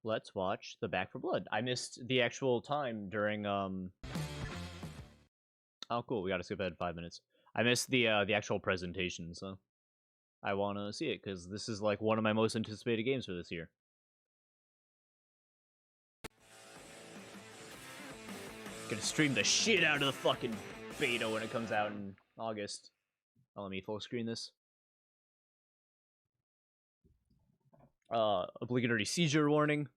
let's watch the Back for Blood. I missed the actual time during Oh, cool. We got to skip ahead 5 minutes. I missed the actual presentation, so I want to see it because this is like one of my most anticipated games for this year. Gonna stream the shit out of the fucking beta when it comes out in August. Oh, let me full screen this. Obligatory seizure warning.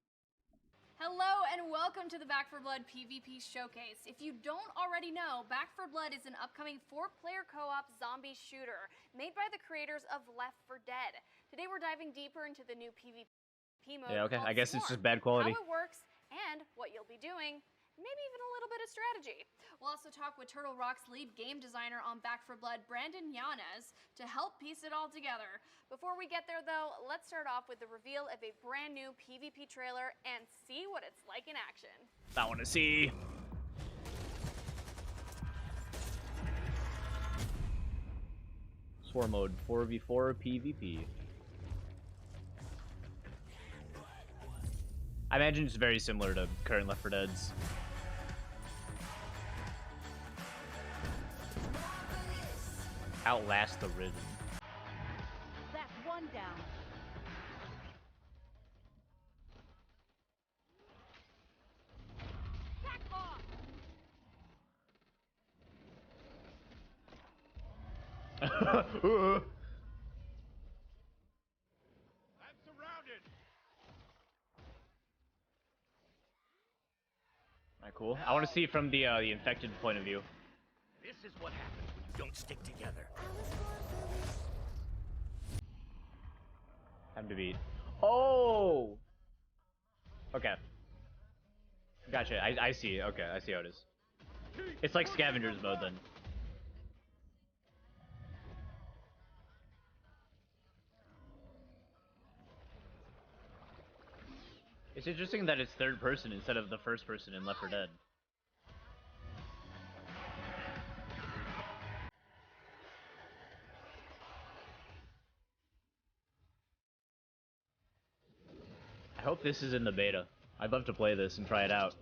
Hello and welcome to the Back 4 Blood PvP Showcase. If you don't already know, Back 4 Blood is an upcoming 4-player co-op zombie shooter made by the creators of Left 4 Dead. Today we're diving deeper into the new PvP mode. Yeah, okay. I guess Swarm, it's just bad quality. how it works, and what you'll be doing. Maybe even a little bit of strategy. We'll also talk with Turtle Rock's lead game designer on Back 4 Blood, Brandon Yanez, to help piece it all together. Before we get there though, let's start off with the reveal of a brand new PvP trailer and see what it's like in action. I want to see. Swarm mode 4v4 PvP. I imagine it's very similar to current Left 4 Dead's. Outlast the Rhythm. That's one down. Back off. I'm surrounded. Alright, cool. I want to see from the infected point of view. This is what happens when you don't stick together. Time to beat. Oh! Okay. Gotcha. I see. Okay, I see how it is. It's like Scavengers mode then. It's interesting that it's third person instead of the first person in Left 4 Dead. I hope this is in the beta. I'd love to play this and try it out.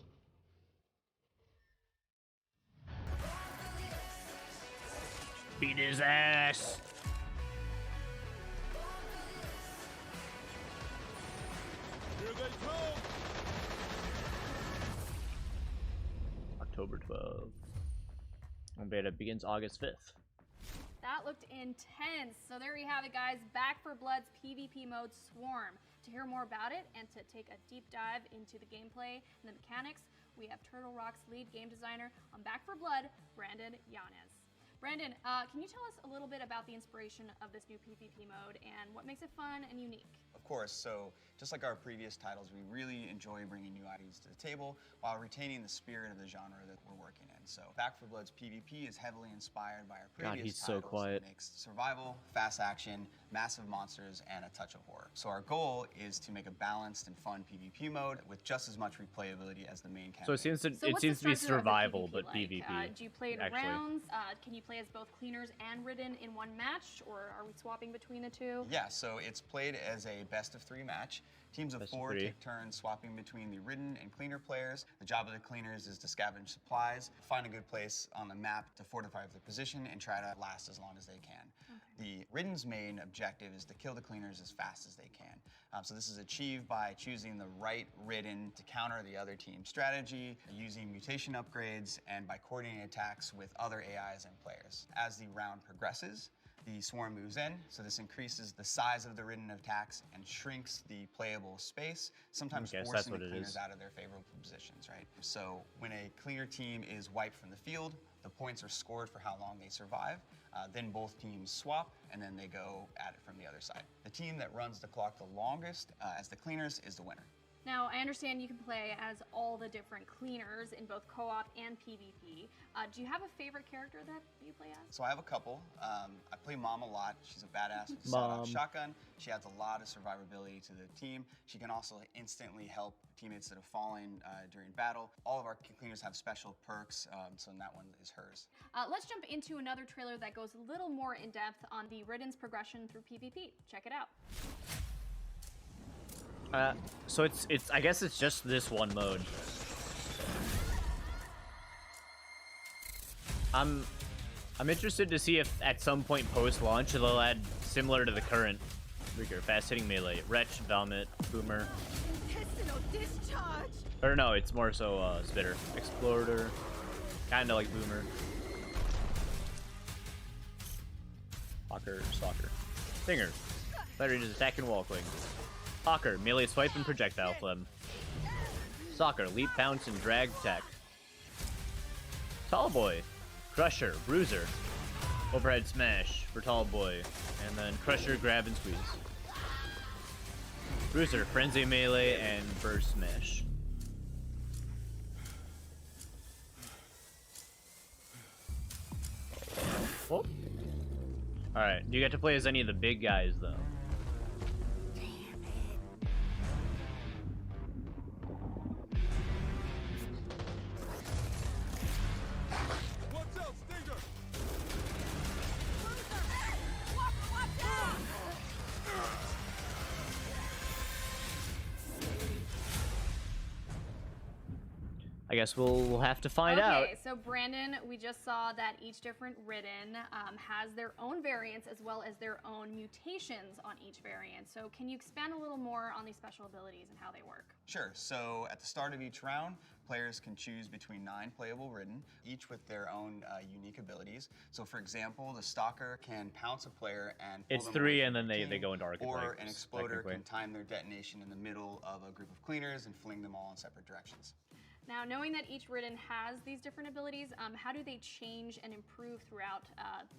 Beat his ass! Here they come. October 12th. And beta begins August 5th. That looked intense. So there you have it, guys. Back 4 Blood's PvP mode Swarm. To hear more about it and to take a deep dive into the gameplay and the mechanics, we have Turtle Rock's lead game designer on Back 4 Blood, Brandon Yanez. Brandon, can you tell us a little bit about the inspiration of this new PvP mode and what makes it fun and unique? Of course, so just like our previous titles, we really enjoy bringing new ideas to the table while retaining the spirit of the genre that we're working in. So Back 4 Blood's PvP is heavily inspired by our previous God, he's so titles. quiet. It makes survival, fast action, massive monsters, and a touch of horror. So our goal is to make a balanced and fun PvP mode with just as much replayability as the main campaign. So it seems to, So it what's seems the to be structure of the survival, PvP but like? PvP. Do you play it in actually. rounds? Can you play as both cleaners and ridden in one match, or are we swapping between the two? Yeah, so it's played as a best of 3 match. Teams of Best of 4 3. take turns swapping between the ridden and cleaner players. The job of the cleaners is to scavenge supplies, find a good place on the map to fortify their position, and try to last as long as they can. The ridden's main objective is to kill the cleaners as fast as they can. So this is achieved by choosing the right ridden to counter the other team's strategy, using mutation upgrades, and by coordinating attacks with other AIs and players. As the round progresses, the swarm moves in, so this increases the size of the ridden attacks and shrinks the playable space, sometimes I guess forcing that's the what it cleaners is. out of their favorable positions, right? So when a cleaner team is wiped from the field, the points are scored for how long they survive. Then both teams swap, and then they go at it from the other side. The team that runs the clock the longest as the cleaners is the winner. Now, I understand you can play as all the different cleaners in both co-op and PvP. Do you have a favorite character that you play as? So I have a couple. I play Mom a lot. She's a badass with a Mom. sawed-off shotgun. She adds a lot of survivability to the team. She can also instantly help teammates that have fallen during battle. All of our cleaners have special perks, so that one is hers. Let's jump into another trailer that goes a little more in depth on the Ridden's progression through PvP. Check it out. So it's I guess it's just this one mode. I'm interested to see if at some point post-launch they'll add similar to the current rigor, fast-hitting melee, Wretch, Vomit, Boomer. Intestinal discharge. Or no, it's more so Spitter, Exploder, kind of like Boomer. Hawker, Stalker, Stinger, Fire Range's attack and wall cling. Hawker, melee swipe and projectile flem. Stalker, leap, pounce, and drag attack. Tall Boy, Crusher, Bruiser, overhead smash for Tall Boy, and then Crusher, grab and squeeze. Bruiser, frenzy melee, and burst smash. Oh. Alright, you get to play as any of the big guys, though. Watch out, Stinger! I guess we'll have to find out. Okay, so Brandon, we just saw that each different Ridden has their own variants as well as their own mutations on each variant. So can you expand a little more on these special abilities and how they work? Sure. So at the start of each round, players can choose between 9 playable Ridden, each with their own unique abilities. So for example, the Stalker can pounce a player and pull It's them 3 away and from then the they team, go into archetypes. or an Exploder technically. can time their detonation in the middle of a group of cleaners and fling them all in separate directions. Now, knowing that each Ridden has these different abilities, how do they change and improve throughout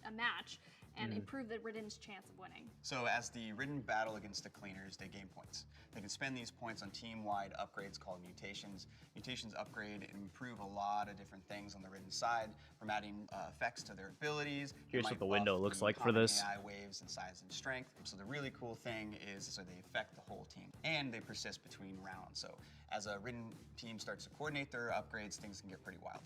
a match and improve the Ridden's chance of winning? So as the Ridden battle against the cleaners, they gain points. They can spend these points on team-wide upgrades called mutations. Mutations upgrade and improve a lot of different things on the Ridden side, from adding effects to their abilities. Here's They what the might window buff looks the like for common this. AI waves in size and strength. So the really cool thing is so they affect the whole team, and they persist between rounds. So as a Ridden team starts to coordinate their upgrades, things can get pretty wild.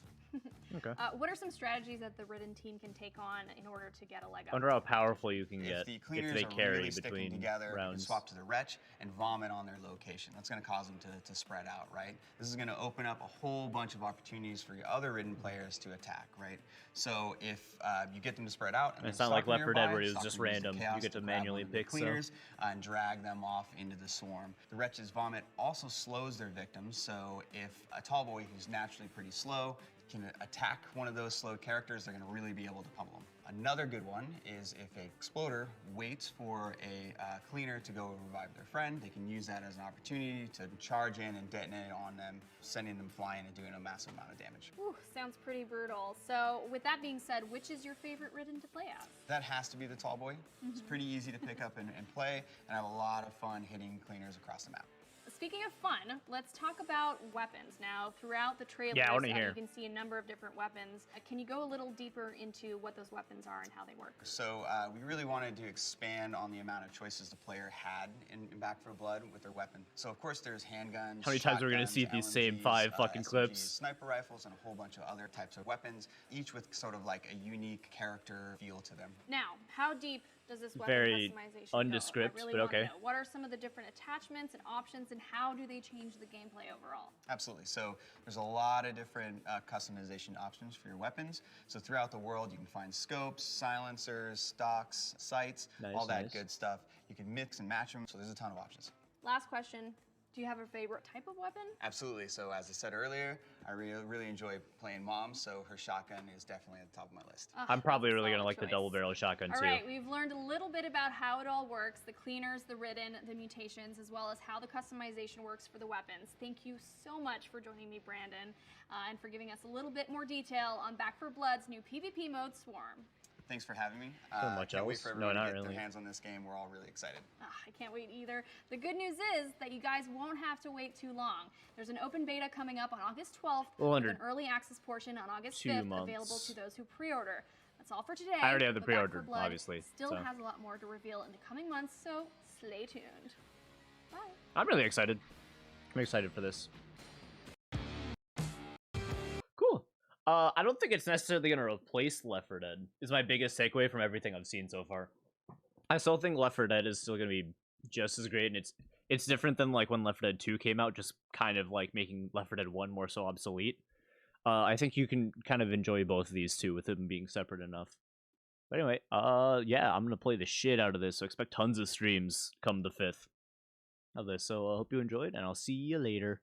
Okay. What are some strategies that the Ridden team can take on in order to get a leg I up? wonder how powerful you can get If the if cleaners they are carry really sticking between together, you can rounds. swap to the Wretch and vomit on their location. That's going to cause them to spread out, right? This is going to open up a whole bunch of opportunities for your other Ridden players to attack, right? So if you get them to spread out, and It's there's not like Stalker Left 4 Dead nearby, where it was Stalker just uses random. Chaos You get to grab manually one of the pick stuff. cleaners and drag them off into the swarm. The Wretch's vomit also slows their victims, so if a Tall Boy who's naturally pretty slow can attack one of those slowed characters, they're going to really be able to pummel them. Another good one is if a Exploder waits for a cleaner to go revive their friend, they can use that as an opportunity to charge in and detonate on them, sending them flying and doing a massive amount of damage. Ooh, sounds pretty brutal. So with that being said, which is your favorite Ridden to play as? That has to be the Tall Boy. It's pretty easy to pick up and play, and I have a lot of fun hitting cleaners across the map. Speaking of fun, let's talk about weapons. Now, throughout the trailers, Yeah, I wanna hear. you can see a number of different weapons. Can you go a little deeper into what those weapons are and how they work? So we really wanted to expand on the amount of choices the player had in Back 4 Blood with their weapon. So of course there's handguns, How many times are we gonna see shotguns, these same LMGs, 5 fucking SMGs, clips? sniper rifles, and a whole bunch of other types of weapons, each with sort of like a unique character feel to them. Now, how deep does this weapon Very customization go? undescript, I really but wanna okay. know. What are some of the different attachments and options, and how do they change the gameplay overall? Absolutely. So there's a lot of different customization options for your weapons. So throughout the world, you can find scopes, silencers, stocks, sights, Nice, all that nice. good stuff. You can mix and match them. So there's a ton of options. Last question. Do you have a favorite type of weapon? Absolutely. So as I said earlier, I really enjoy playing Mom, so her shotgun is definitely at the top of my list. I'm probably that's a really gonna solid like the choice. double barrel shotgun All too. right, we've learned a little bit about how it all works, the cleaners, the Ridden, the mutations, as well as how the customization works for the weapons. Thank you so much for joining me, Brandon, and for giving us a little bit more detail on Back 4 Blood's new PvP mode, Swarm. Thanks for having me. So much can't wait else? for No, everyone not to get really. their hands on this game. We're all really excited. I can't wait either. The good news is that you guys won't have to wait too long. There's an open beta coming up on August 12th Well, with under an early access portion on August 2 5th months. available to those who pre-order. That's all for today. I already have the but Back 4 pre-ordered, Blood obviously, Still so. has a lot more to reveal in the coming months, so stay tuned. Bye. I'm really excited. I'm excited for this. Cool. I don't think it's necessarily going to replace Left 4 Dead, is my biggest takeaway from everything I've seen so far. I still think Left 4 Dead is still going to be just as great, and it's it's different than like when Left 4 Dead 2 came out, just kind of like making Left 4 Dead 1 more so obsolete. I think you can kind of enjoy both of these two with them being separate enough. But anyway, yeah, I'm gonna play the shit out of this, so expect tons of streams come the 5th of this. So I hope you enjoyed, and I'll see you later.